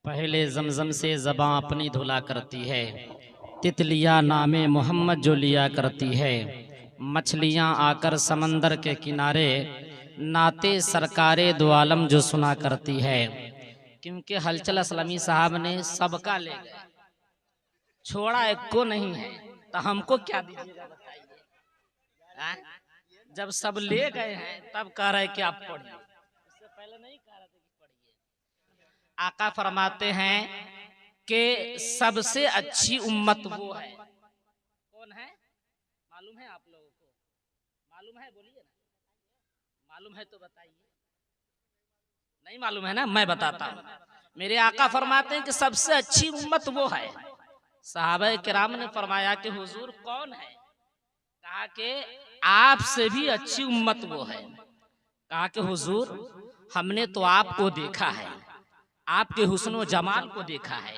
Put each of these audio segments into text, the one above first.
पहले जमजम से ज़बां अपनी धुला करती है, तितलियाँ नामे मोहम्मद जो लिया करती है। मछलियाँ आकर समंदर के किनारे नाते सरकारे दो आलम जो सुना करती है। क्योंकि हलचल असलमी साहब ने सबका ले गए, छोड़ा एक को नहीं है, तो हमको क्या दीजिएगा बताइए। जब सब ले गए हैं तब कह रहे कि आप पढ़िए, उससे पहले नहीं कह रहे थे कि पढ़िए। आका फरमाते हैं कि सबसे अच्छी उम्मत वो है। कौन है मालूम है आप लोगों को? मालूम है? बोलिए ना, मालूम है तो बताइए। नहीं मालूम है ना, मैं बताता हूँ। मेरे आका फरमाते हैं कि सबसे अच्छी उम्मत वो है। सहाबा किराम ने फरमाया कि हुजूर कौन है? कहा कि आपसे भी अच्छी उम्मत वो है। कहा कि हुजूर हमने तो आपको देखा है, आपके हुस्न व जमाल को देखा है,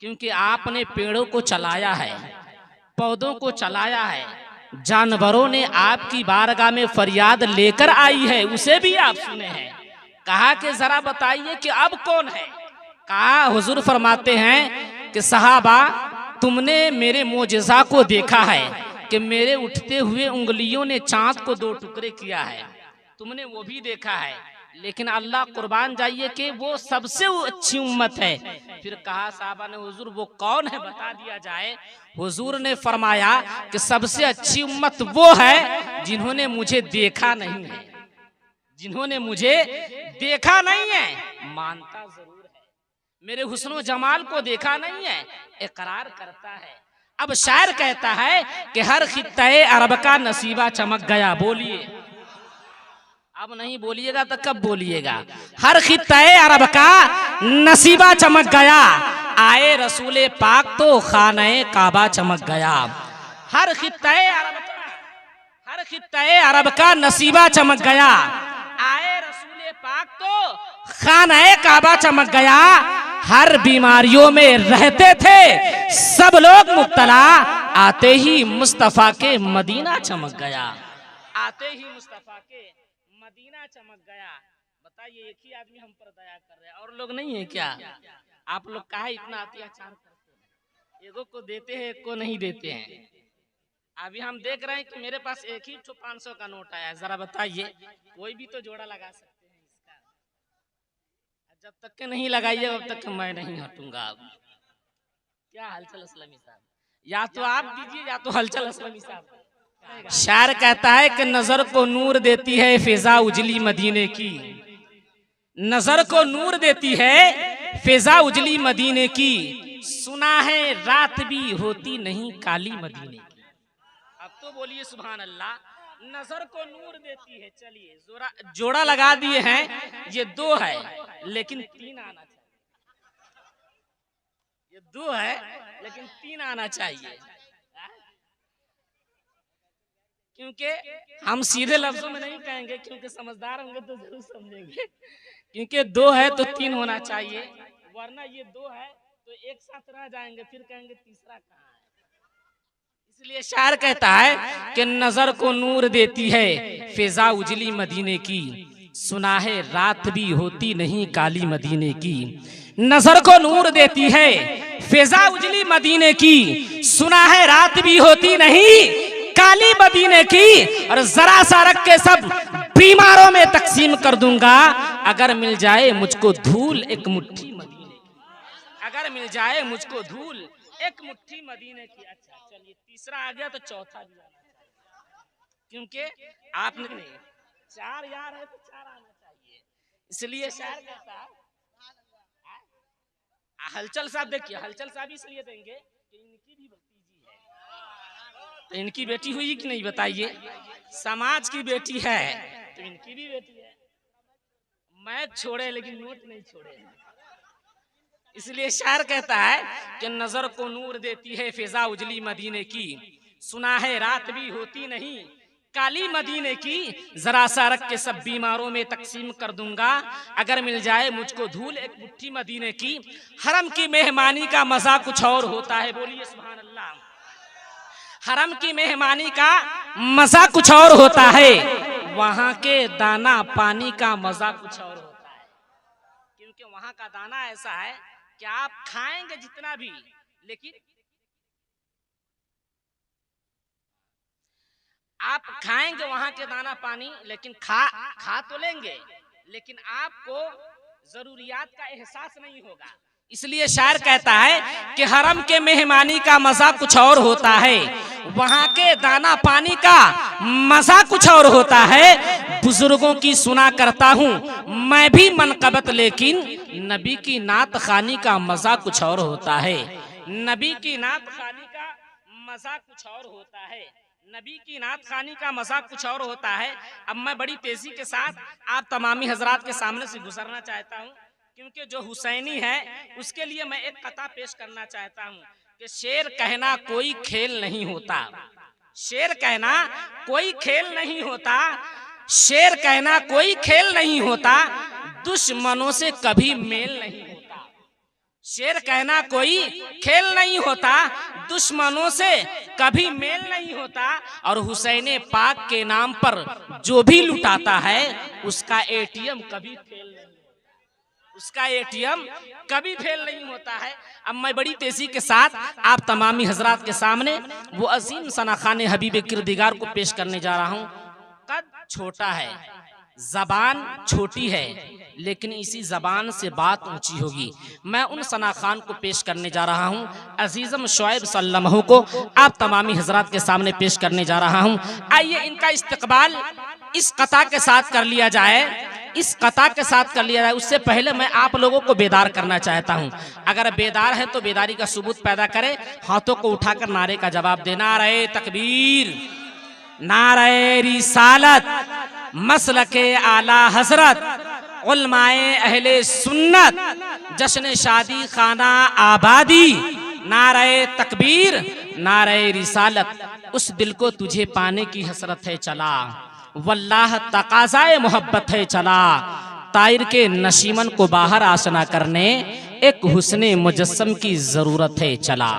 क्योंकि आपने पेड़ों को चलाया है, पौधों को चलाया है, जानवरों ने आपकी बारगाह में फरियाद लेकर आई है, उसे भी आप सुने हैं। कहा कि जरा बताइए कि अब कौन है? कहा हुजूर फरमाते हैं कि सहाबा तुमने मेरे मोजज़ा को देखा है कि मेरे उठते हुए उंगलियों ने चांद को दो टुकड़े किया है, तुमने वो भी देखा है, लेकिन अल्लाह कुर्बान जाइए कि वो सबसे अच्छी उम्मत है। फिर कहा साहबा ने हुजूर वो कौन है बता दिया जाए। हुजूर ने फरमाया कि सबसे अच्छी उम्मत वो है जिन्होंने मुझे देखा नहीं है, जिन्होंने मुझे देखा नहीं है, मानता जरूर है, मेरे हुस्न जमाल को देखा नहीं है, इकरार करता है। अब शायर कहता है कि हर खित्ते अरब का नसीबा चमक गया। बोलिए, अब नहीं बोलिएगा तो कब बोलिएगा? हर खित्ते अरब का नसीबा चमक गया, आए रसूले पाक तो खाने काबा चमक गया। हर खित्ते अरब का नसीबा चमक गया, आए रसूले पाक तो खाने काबा चमक गया। हर बीमारियों में रहते थे सब लोग मुब्तला, आते ही मुस्तफा के मदीना चमक गया, आते ही मुस्तफा के मदीना चमक गया। बताइए, एक ही आदमी हम पर दया कर रहे हैं, और लोग नहीं है क्या? आप लोग काहे इतना अत्याचार करते हैं? एगो को देते हैं, एक को नहीं देते हैं। अभी हम देख रहे हैं कि मेरे पास एक ही 500 का नोट आया है, जरा बताइए कोई भी तो जोड़ा लगा सकते हैं इसका। जब तक के नहीं लगाइए तब तक मैं नहीं हटूंगा। अब क्या हलचल असलमी साहब, या तो आप दीजिए या तो हलचल असलमी साहब। शायर कहता है कि नजर को नूर देती है फिजा उजली मदीने की, नजर को नूर देती है फिजा उजली मदीने की, सुना है रात भी होती नहीं काली मदीने की। अब तो बोलिए सुभान अल्लाह, नजर को नूर देती है। चलिए जोड़ा लगा दिए हैं, ये दो है लेकिन तीन आना चाहिए, ये दो है लेकिन तीन आना चाहिए, क्योंकि हम सीधे लफ्जों में नहीं कहेंगे, क्योंकि समझदार होंगे तो जरूर समझेंगे। क्योंकि दो है तो तीन होना चाहिए, वरना ये दो है तो एक साथ रह जाएंगे, फिर कहेंगे तीसरा कहाँ है। इसलिए शायर कहता है कि नजर को नूर देती है फिजा उजली मदीने की, सुना है रात भी होती नहीं काली मदीने की। नजर को नूर देती है फिजा उजली मदीने की, सुना है रात भी होती नहीं काली मदीने की। और जरा सा रख के सब बीमारों में तकसीम कर दूंगा, अगर मिल जाए मुझको धूल एक मुट्ठी मदीने की, अगर मिल जाए मुझको धूल एक मुट्ठी मदीने की। अच्छा चलिए, तीसरा आ गया तो चौथा भी आना चाहिए, क्योंकि आपने नहीं, चार यार है तो चार आना चाहिए। इसलिए शायर कहता है, हलचल साहब देखिए, हलचल साहब इसलिए देंगे कि इनकी भी भतीजी है, तो इनकी बेटी हुई कि नहीं बताइए? समाज की बेटी है तो इनकी भी बेटी है। मैच छोड़े लेकिन नोट नहीं छोड़े। इसलिए शायर कहता है कि नजर को नूर देती है फिजा उजली मदीने की, सुना है रात भी होती नहीं काली मदीने की। जरा सा रख के सब बीमारों में तकसीम कर दूंगा, अगर मिल जाए मुझको धूल एक मुट्ठी मदीने की। हरम की मेहमानी का मजा कुछ और होता है, बोलिए सुभान अल्लाह। हरम की मेहमानी का मजा कुछ और होता है, वहां के दाना पानी का मजा कुछ और होता है, क्योंकि वहां का दाना ऐसा है कि आप खाएंगे जितना भी, लेकिन आप खाएंगे वहां के दाना पानी, लेकिन खा तो लेंगे, लेकिन आपको जरूरियात का एहसास नहीं होगा। इसलिए शायर कहता है कि हरम के मेहमानी का मजा कुछ और होता है, वहां के दाना पानी का मजा कुछ और होता है। बुजुर्गों की सुना करता हूँ मैं भी मनकबत, लेकिन नबी की नात खानी का मजा कुछ और होता है। नबी की नात खानी का मजा कुछ और होता है। नबी की नात खानी का मजा कुछ और होता है। अब मैं बड़ी तेजी के साथ आप तमामी हजरात के सामने से गुजरना चाहता हूँ, क्योंकि जो हुसैनी है उसके लिए मैं एक कथा पेश करना चाहता हूँ कि शेर कहना कोई खेल नहीं होता, शेर कहना कोई खेल नहीं होता, शेर कहना कोई खेल नहीं होता, दुश्मनों से कभी मेल नहीं होता। शेर कहना कोई खेल नहीं होता, दुश्मनों से कभी मेल नहीं होता। और हुसैन पाक के नाम पर जो भी लुटाता है उसका एटीएम कभी फेल नहीं, उसका एटीएम कभी फेल नहीं होता है। अब मैं बड़ी तेजी के साथ आप तमामी हजरात के सामने वो अजीम सनाखान हबीब किरदिगार को पेश करने जा रहा हूँ। कद छोटा है, जबान छोटी है, लेकिन इसी जबान से बात ऊंची होगी। मैं उन सना खान को पेश करने जा रहा हूं, अजीजम शुएब सल्लल्लाहु को आप तमामी हजरात के सामने पेश करने जा रहा हूं। आइए इनका इस्तकबाल इस कथा के साथ कर लिया जाए, इस कथा के साथ कर लिया जाए। उससे पहले मैं आप लोगों को बेदार करना चाहता हूं। अगर बेदार है तो बेदारी का सबूत पैदा करें, हाथों को उठाकर नारे का जवाब देना। नारे तकबीर, नारे रिसालत, मसलके आला हजरत, उलमाए अहले सुन्नत, जश्न शादी खाना आबादी, नारे तकबीर, नारे रिसालत। उस दिल को तुझे पाने की हसरत है चला, वल्लाह तकाज़ाए मोहब्बत है चला, तायर के नशीमन को बाहर आशना करने एक हुस्ने मुजस्सम की जरूरत है चला।